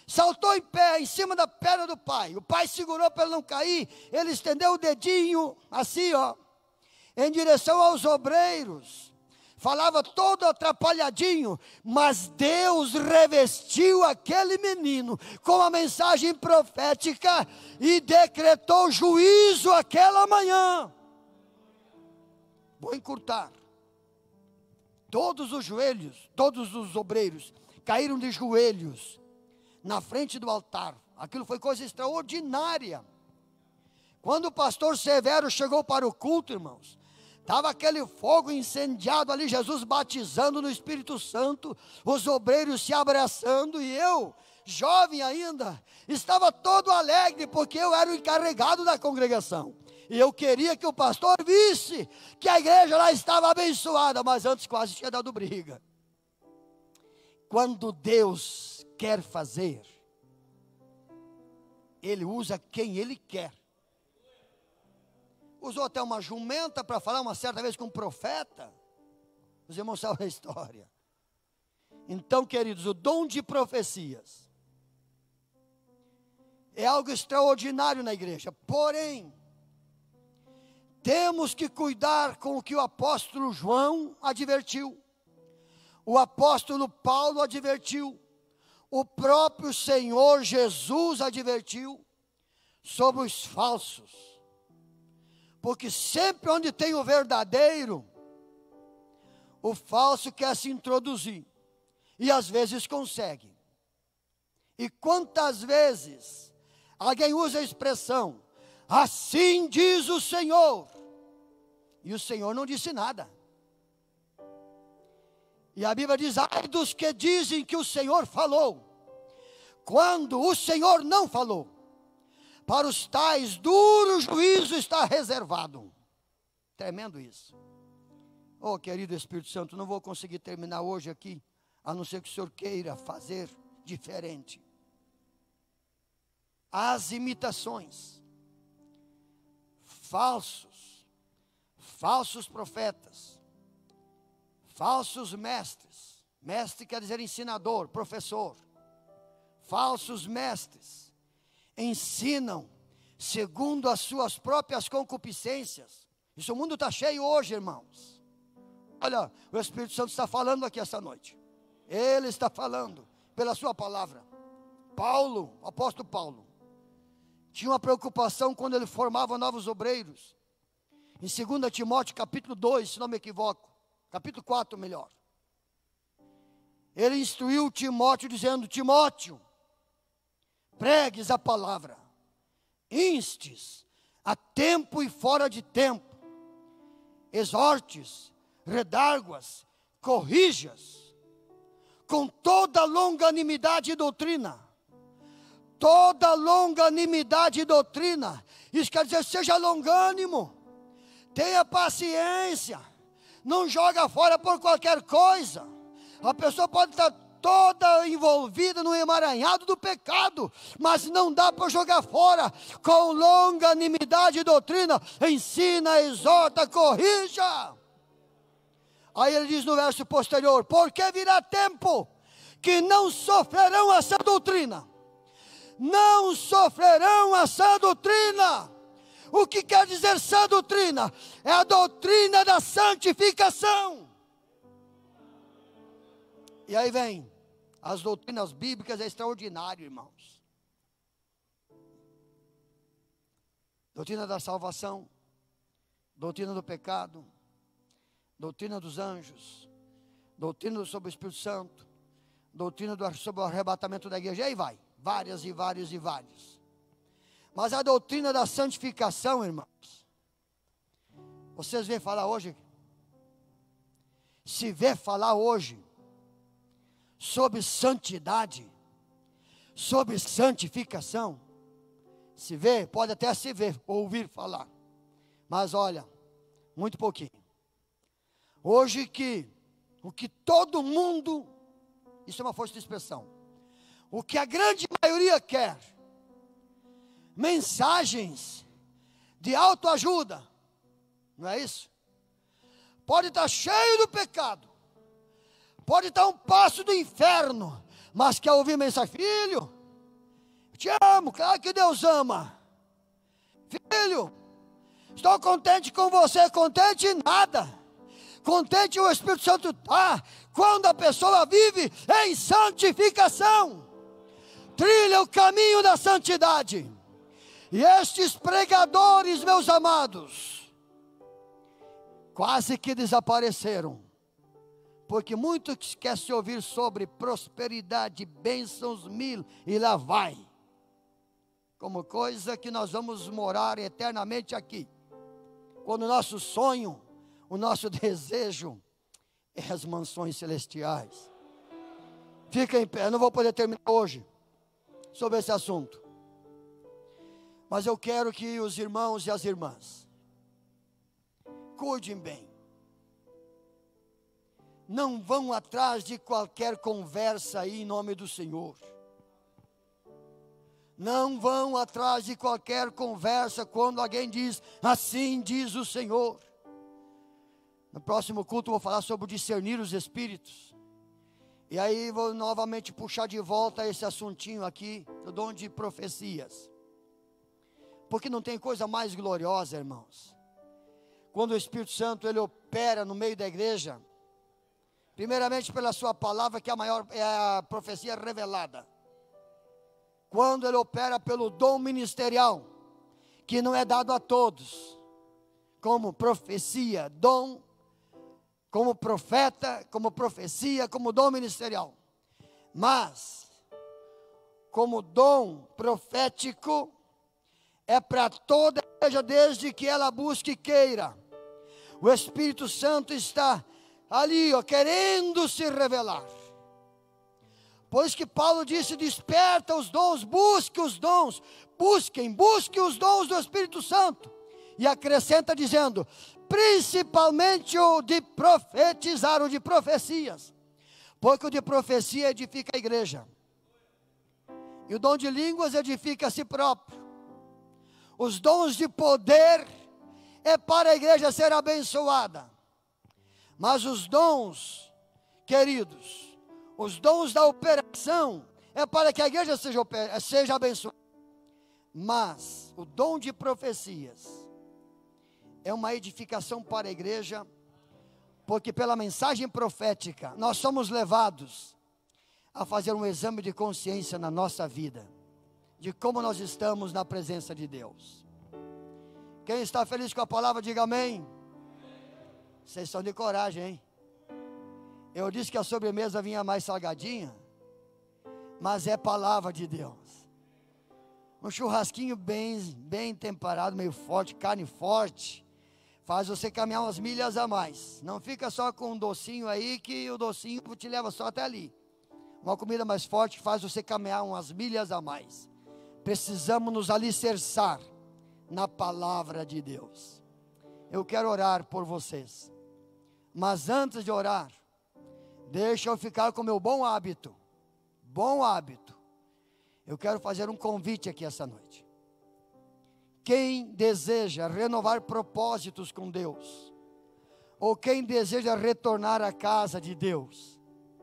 Saltou em pé, em cima da perna do pai. O pai segurou para ele não cair, ele estendeu o dedinho, assim, ó, em direção aos obreiros. Falava todo atrapalhadinho, mas Deus revestiu aquele menino com a mensagem profética e decretou juízo aquela manhã. Vou encurtar. Todos os joelhos, todos os obreiros caíram de joelhos na frente do altar. Aquilo foi coisa extraordinária. Quando o pastor Severo chegou para o culto, irmãos, estava aquele fogo incendiado ali, Jesus batizando no Espírito Santo, os obreiros se abraçando, e eu, jovem ainda, estava todo alegre, porque eu era o encarregado da congregação, e eu queria que o pastor visse que a igreja lá estava abençoada, mas antes quase tinha dado briga. Quando Deus quer fazer, Ele usa quem Ele quer. Usou até uma jumenta para falar uma certa vez com um profeta. Os irmãos sabem a história. Então, queridos, o dom de profecias é algo extraordinário na igreja. Porém, temos que cuidar com o que o apóstolo João advertiu. O apóstolo Paulo advertiu. O próprio Senhor Jesus advertiu sobre os falsos. Porque sempre onde tem o verdadeiro, o falso quer se introduzir. E às vezes consegue. E quantas vezes alguém usa a expressão, assim diz o Senhor, e o Senhor não disse nada. E a Bíblia diz, ai dos que dizem que o Senhor falou, quando o Senhor não falou. Para os tais, duro juízo está reservado. Tremendo isso. Oh, querido Espírito Santo, não vou conseguir terminar hoje aqui, a não ser que o Senhor queira fazer diferente. As imitações, falsos profetas, falsos mestres, mestre quer dizer ensinador, professor, falsos mestres, ensinam segundo as suas próprias concupiscências. Isso o mundo está cheio hoje, irmãos. Olha, o Espírito Santo está falando aqui esta noite. Ele está falando pela sua palavra. Paulo, o apóstolo Paulo, tinha uma preocupação quando ele formava novos obreiros. Em 2 Timóteo capítulo 2, se não me equivoco, capítulo 4 melhor. Ele instruiu Timóteo dizendo, Timóteo, pregues a palavra, instes a tempo e fora de tempo, exortes, redarguas, corrijas, com toda longanimidade e doutrina. Toda longanimidade e doutrina, isso quer dizer, seja longânimo, tenha paciência, não joga fora por qualquer coisa. A pessoa pode estar toda envolvida no emaranhado do pecado, mas não dá para jogar fora. Com longanimidade e doutrina, ensina, exorta, corrija. Aí ele diz no verso posterior, porque virá tempo que não sofrerão essa doutrina. Não sofrerão a sã doutrina. O que quer dizer sã doutrina? É a doutrina da santificação. E aí vem, as doutrinas bíblicas é extraordinário, irmãos. Doutrina da salvação, doutrina do pecado, doutrina dos anjos, doutrina sobre o Espírito Santo, doutrina sobre o arrebatamento da igreja, e aí vai. Várias e várias e várias. Mas a doutrina da santificação, irmãos, vocês vê falar hoje, se vê falar hoje, sobre santidade, sobre santificação, se vê, pode até se ver, ouvir falar, Mas olha, muito pouquinho. Hoje o que todo mundo, isso é uma força de expressão, o que a grande maioria quer, mensagens de autoajuda, não é isso? Pode estar cheio do pecado, pode estar um passo do inferno, mas quer ouvir mensagem: filho, te amo, claro que Deus ama. Filho, estou contente com você. Contente nada. Contente o Espírito Santo está quando a pessoa vive em santificação, trilha o caminho da santidade. E estes pregadores, meus amados, quase que desapareceram, porque muitos querem se ouvir sobre prosperidade, bênçãos mil, e lá vai, como coisa que nós vamos morar eternamente aqui, quando o nosso sonho, o nosso desejo é as mansões celestiais. Fica em pé, eu não vou poder terminar hoje sobre esse assunto, mas eu quero que os irmãos e as irmãs cuidem bem. Não vão atrás de qualquer conversa aí em nome do Senhor. Não vão atrás de qualquer conversa quando alguém diz: assim diz o Senhor. No próximo culto eu vou falar sobre discernir os espíritos. E aí vou novamente puxar de volta esse assuntinho aqui, do dom de profecias. Porque não tem coisa mais gloriosa, irmãos, quando o Espírito Santo ele opera no meio da igreja. Primeiramente pela sua palavra, que é a profecia revelada. Quando ele opera pelo dom ministerial, que não é dado a todos, como profecia, dom, como profeta, como profecia, como dom ministerial. Mas, como dom profético, é para toda a igreja, desde que ela busque e queira. O Espírito Santo está ali, querendo se revelar. Por isso que Paulo disse: desperta os dons, busque os dons, busque os dons do Espírito Santo. E acrescenta dizendo: principalmente o de profetizar, o de profecias, porque o de profecia edifica a igreja, e o dom de línguas edifica a si próprio. Os dons de poder é para a igreja ser abençoada. Mas os dons, queridos, os dons da operação é para que a igreja seja abençoada. Mas o dom de profecias é uma edificação para a igreja, porque pela mensagem profética nós somos levados a fazer um exame de consciência na nossa vida, de como nós estamos na presença de Deus. Quem está feliz com a palavra, diga amém. Vocês são de coragem, hein? Eu disse que a sobremesa vinha mais salgadinha, mas é palavra de Deus. Um churrasquinho bem temperado, meio forte, carne forte, faz você caminhar umas milhas a mais. Não fica só com um docinho aí, que o docinho te leva só até ali. Uma comida mais forte faz você caminhar umas milhas a mais. Precisamos nos alicerçar na palavra de Deus. Eu quero orar por vocês, mas antes de orar, deixa eu ficar com o meu bom hábito. Eu quero fazer um convite aqui essa noite. Quem deseja renovar propósitos com Deus, ou quem deseja retornar à casa de Deus,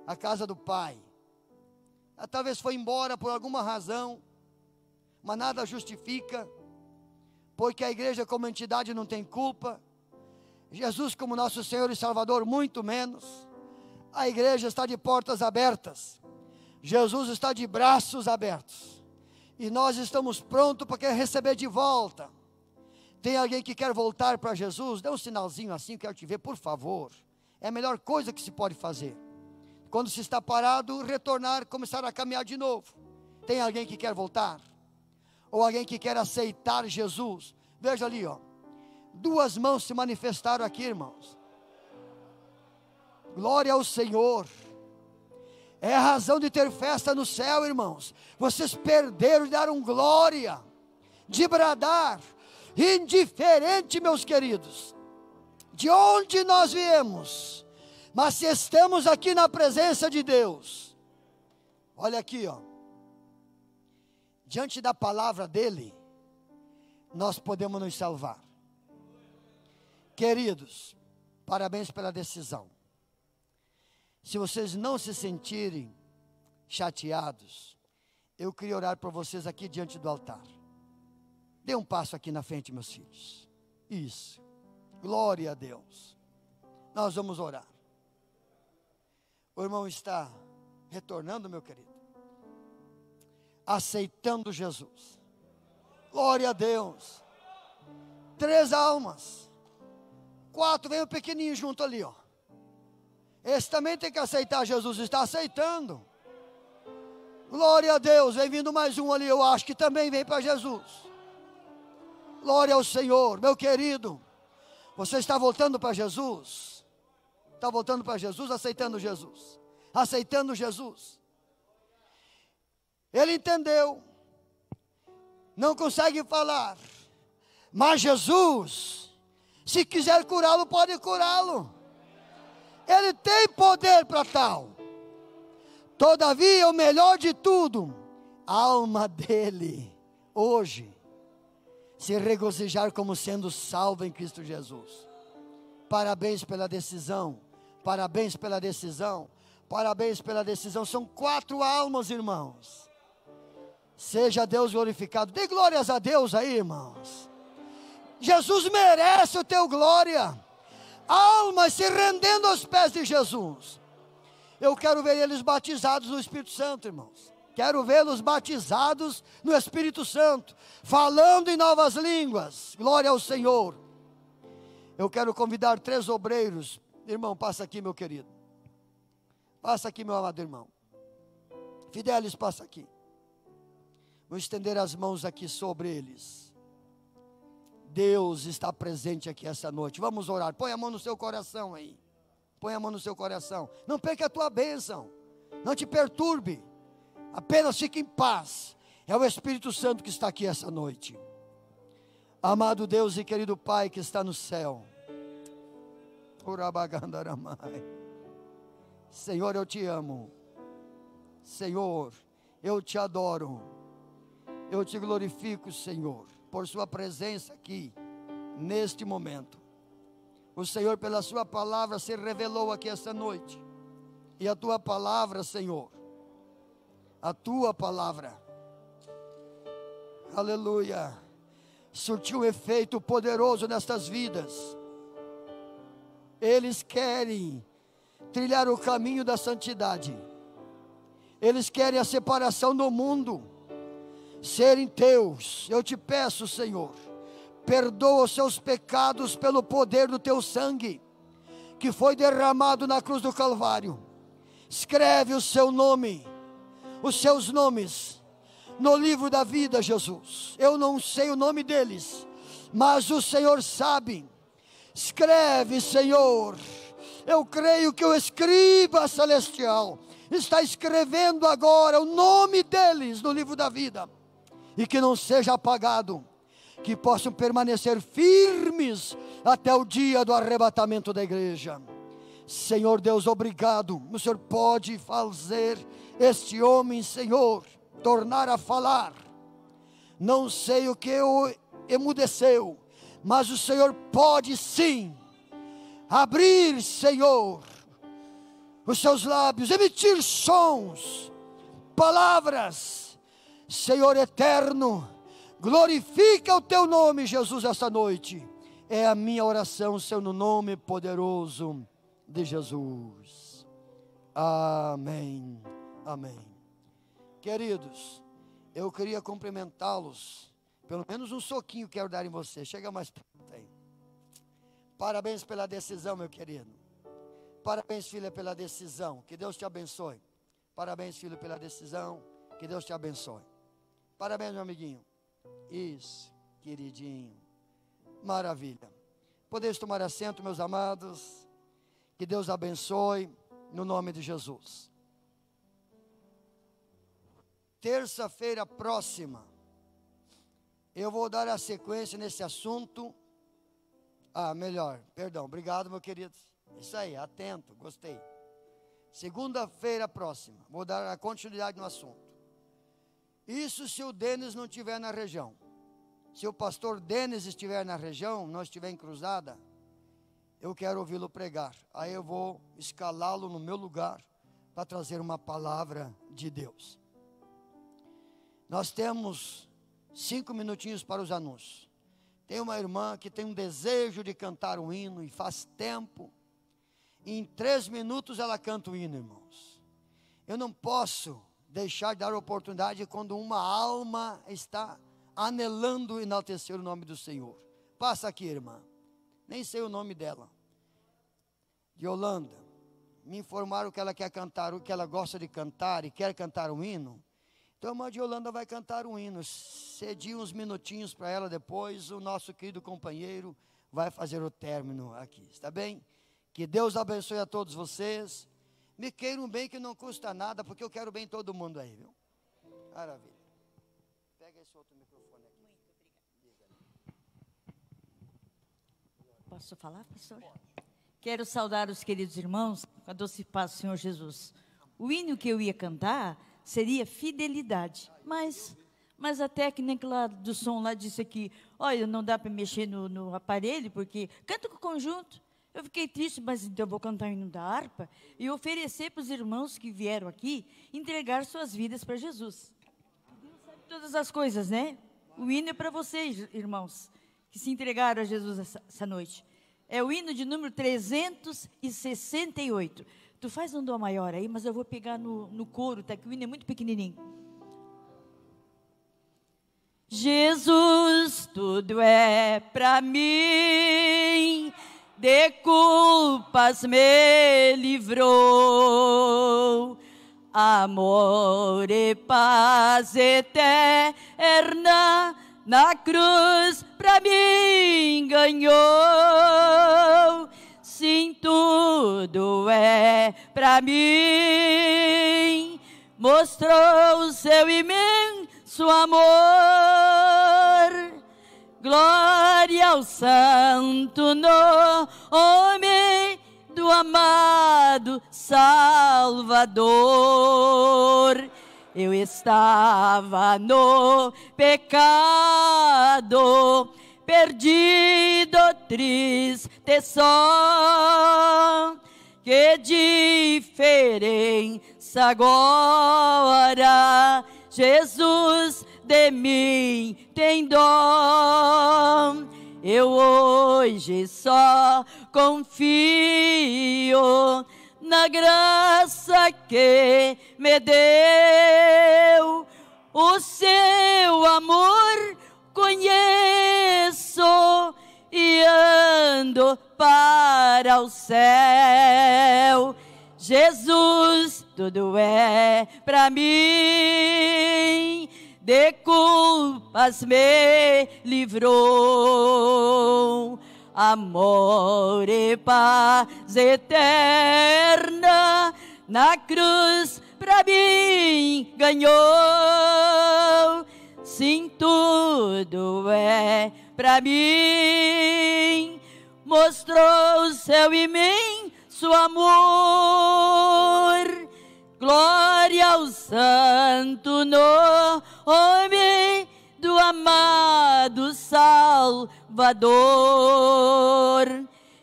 à casa do Pai, talvez foi embora por alguma razão, mas nada justifica, porque a igreja como entidade não tem culpa, Jesus como nosso Senhor e Salvador muito menos. A igreja está de portas abertas, Jesus está de braços abertos, e nós estamos prontos para receber de volta. Tem alguém que quer voltar para Jesus? Dê um sinalzinho assim, quero te ver, por favor. É a melhor coisa que se pode fazer. Quando se está parado, retornar, começar a caminhar de novo. Tem alguém que quer voltar? Ou alguém que quer aceitar Jesus? Veja ali, duas mãos se manifestaram aqui, irmãos. Glória ao Senhor. É a razão de ter festa no céu, irmãos. Vocês perderam de dar glória, de bradar: indiferente, meus queridos, de onde nós viemos, mas se estamos aqui na presença de Deus, olha aqui, ó, diante da palavra dele, nós podemos nos salvar. Queridos, parabéns pela decisão. Se vocês não se sentirem chateados, eu queria orar por vocês aqui diante do altar. Dê um passo aqui na frente, meus filhos. Isso. Glória a Deus. Nós vamos orar. O irmão está retornando, meu querido, aceitando Jesus. Glória a Deus. 3 almas. 4, vem o pequenininho junto ali, ó. Esse também tem que aceitar Jesus, está aceitando. Glória a Deus, vem vindo mais um ali, eu acho que também vem para Jesus. Glória ao Senhor, meu querido. Você está voltando para Jesus? Está voltando para Jesus, aceitando Jesus. Aceitando Jesus. Ele entendeu. Não consegue falar. Mas Jesus, se quiser curá-lo, pode curá-lo. Ele tem poder para tal. Todavia, o melhor de tudo, a alma dele, hoje, se regozijar como sendo salvo em Cristo Jesus. Parabéns pela decisão. Parabéns pela decisão. Parabéns pela decisão. São 4 almas, irmãos. Seja Deus glorificado. Dê glórias a Deus aí, irmãos. Jesus merece o teu glória. Almas se rendendo aos pés de Jesus. Eu quero ver eles batizados no Espírito Santo, irmãos. Quero vê-los batizados no Espírito Santo, falando em novas línguas. Glória ao Senhor. Eu quero convidar 3 obreiros. Irmão, passa aqui, meu querido. Passa aqui, meu amado irmão. Fidelis, passa aqui. Vou estender as mãos aqui sobre eles. Deus está presente aqui essa noite. Vamos orar. Põe a mão no seu coração aí. Põe a mão no seu coração. Não perca a tua bênção. Não te perturbe. Apenas fique em paz. É o Espírito Santo que está aqui essa noite. Amado Deus e querido Pai que está no céu. Senhor, eu te amo. Senhor, eu te adoro. Eu te glorifico, Senhor, por sua presença aqui, neste momento. O Senhor, pela sua palavra, se revelou aqui esta noite. E a tua palavra, Senhor, a tua palavra, aleluia, surtiu um efeito poderoso nestas vidas. Eles querem trilhar o caminho da santidade. Eles querem a separação do mundo, serem teus. Eu te peço, Senhor, perdoa os seus pecados pelo poder do teu sangue, que foi derramado na cruz do Calvário. Escreve o seu nome, os seus nomes, no livro da vida, Jesus. Eu não sei o nome deles, mas o Senhor sabe. Escreve, Senhor. Eu creio que o escriba celestial está escrevendo agora o nome deles no livro da vida, e que não seja apagado, que possam permanecer firmes até o dia do arrebatamento da igreja. Senhor Deus, obrigado. O Senhor pode fazer este homem, Senhor, tornar a falar. Não sei o que o emudeceu, mas o Senhor pode sim abrir, Senhor, os seus lábios, emitir sons, palavras. Senhor eterno, glorifica o teu nome, Jesus, esta noite. É a minha oração, Senhor, no nome poderoso de Jesus. Amém. Amém. Queridos, eu queria cumprimentá-los. Pelo menos um soquinho quero dar em você. Chega mais perto aí. Parabéns pela decisão, meu querido. Parabéns, filha, pela decisão. Que Deus te abençoe. Parabéns, filho, pela decisão. Que Deus te abençoe. Parabéns, meu amiguinho. Isso, queridinho. Maravilha. Podeis tomar assento, meus amados. Que Deus abençoe, no nome de Jesus. Terça-feira próxima, Eu vou dar a sequência nesse assunto. Obrigado, meu querido. Isso aí, atento, gostei. Segunda-feira próxima, vou dar a continuidade no assunto. Isso se o Denis não estiver na região. Se o pastor Denis estiver na região, não estiver em Cruzada, eu quero ouvi-lo pregar. Aí eu vou escalá-lo no meu lugar para trazer uma palavra de Deus. Nós temos 5 minutinhos para os anúncios. Tem uma irmã que tem um desejo de cantar um hino e faz tempo. Em 3 minutos ela canta o hino, irmãos. Eu não posso deixar de dar oportunidade quando uma alma está anelando enaltecer o nome do Senhor. Passa aqui, irmã. Nem sei o nome dela. De Holanda. Me informaram que ela quer cantar, o que ela gosta de cantar e quer cantar um hino. Então a irmã de Holanda vai cantar um hino. Cedi uns minutinhos para ela depois. O nosso querido companheiro vai fazer o término aqui. Está bem? Que Deus abençoe a todos vocês. Me queiram bem, que não custa nada, porque eu quero bem todo mundo aí, viu? Maravilha. Pega esse outro microfone aqui. Muito obrigada. Posso falar, pastor? Pode. Quero saudar os queridos irmãos com a doce paz do Senhor Jesus. O hino que eu ia cantar seria fidelidade, mas a técnica lá do som lá disse aqui, olha, não dá para mexer no aparelho, porque canta com o conjunto. Eu fiquei triste, mas então eu vou cantar o hino da harpa e oferecer para os irmãos que vieram aqui entregar suas vidas para Jesus. Deus sabe todas as coisas, né? O hino é para vocês, irmãos, que se entregaram a Jesus essa noite. É o hino de número 368. Tu faz um dó maior aí, mas eu vou pegar no coro, tá? Que o hino é muito pequenininho. Jesus, tudo é para mim, de culpas me livrou, amor e paz eterna na cruz pra mim ganhou. Sim, tudo é pra mim, mostrou o seu imenso amor. Glória ao santo nome do amado Salvador. Eu estava no pecado, perdido, triste só. Que diferença agora, Jesus de mim tem dó. Eu hoje só confio na graça que me deu. O seu amor conheço e ando para o céu. Jesus, tudo é para mim, de culpas me livrou. Amor e paz eterna na cruz pra mim ganhou. Sim, tudo é pra mim, mostrou o seu imenso amor. Glória ao santo nome do amado Salvador.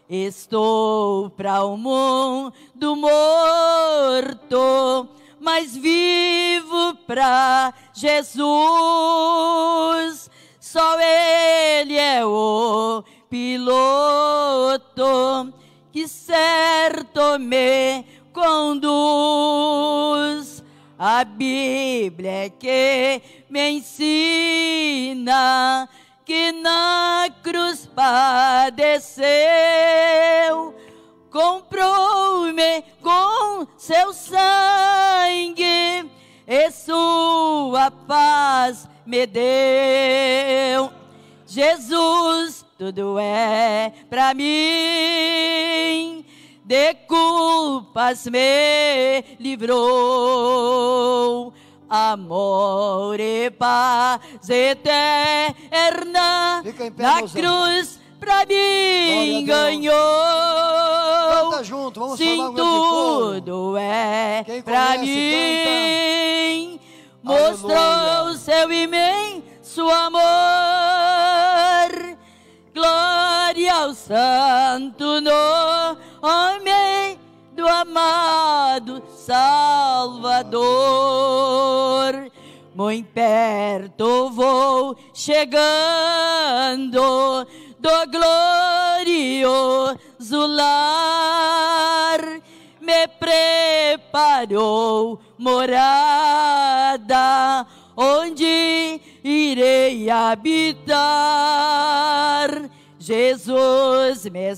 Estou para o mundo morto, mas vivo para Jesus. Só Ele é o piloto que certo me conduz. A Bíblia é que me ensina que na cruz padeceu, comprou-me com seu sangue e sua paz me deu. Jesus, tudo é pra mim, de culpas me livrou. amor e paz eterna, Fica em pé, na meus irmãos. cruz pra mim ganhou. Canta junto, vamos Sim, formar um grande coro. tudo é Quem pra conhece, mim. Mostrou Aleluia. seu imenso amor. Glória ao santo nome do amado Salvador. Muito perto vou chegando do glorioso lar. Me preparou morada, onde irei habitar. Jesus me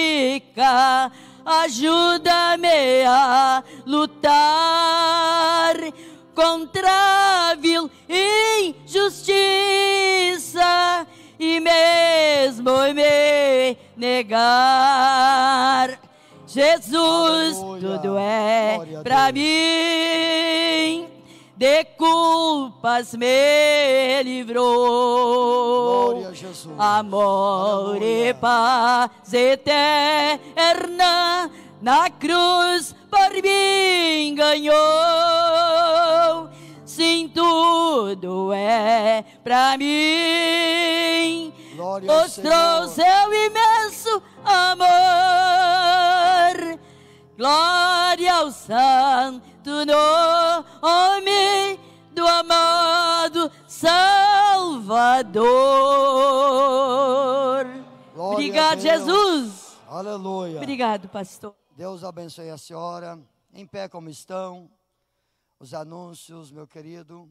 santifica, ajuda-me a lutar contra a vil injustiça e mesmo me negar. Jesus, Aleluia. tudo é Glória a pra Deus. mim, de culpas me livrou. Glória a Jesus. Amor Aleluia. e paz eterna, na cruz por mim ganhou. Sim, tudo é pra mim. Glória ao Mostrou Senhor. seu imenso amor. Glória ao santo nome do amado Salvador. Glória Obrigado, a Deus. Jesus. Aleluia. Obrigado, pastor. Deus abençoe a senhora. Em pé como estão. Os anúncios, meu querido,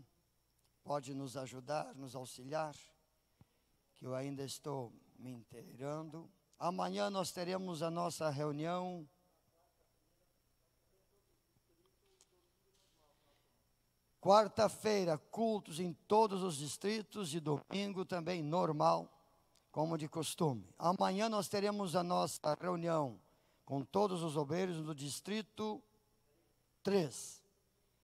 pode nos ajudar, nos auxiliar, que eu ainda estou me inteirando. Amanhã nós teremos a nossa reunião. Quarta-feira, cultos em todos os distritos e domingo também normal, como de costume. Amanhã nós teremos a nossa reunião com todos os obreiros do distrito 3.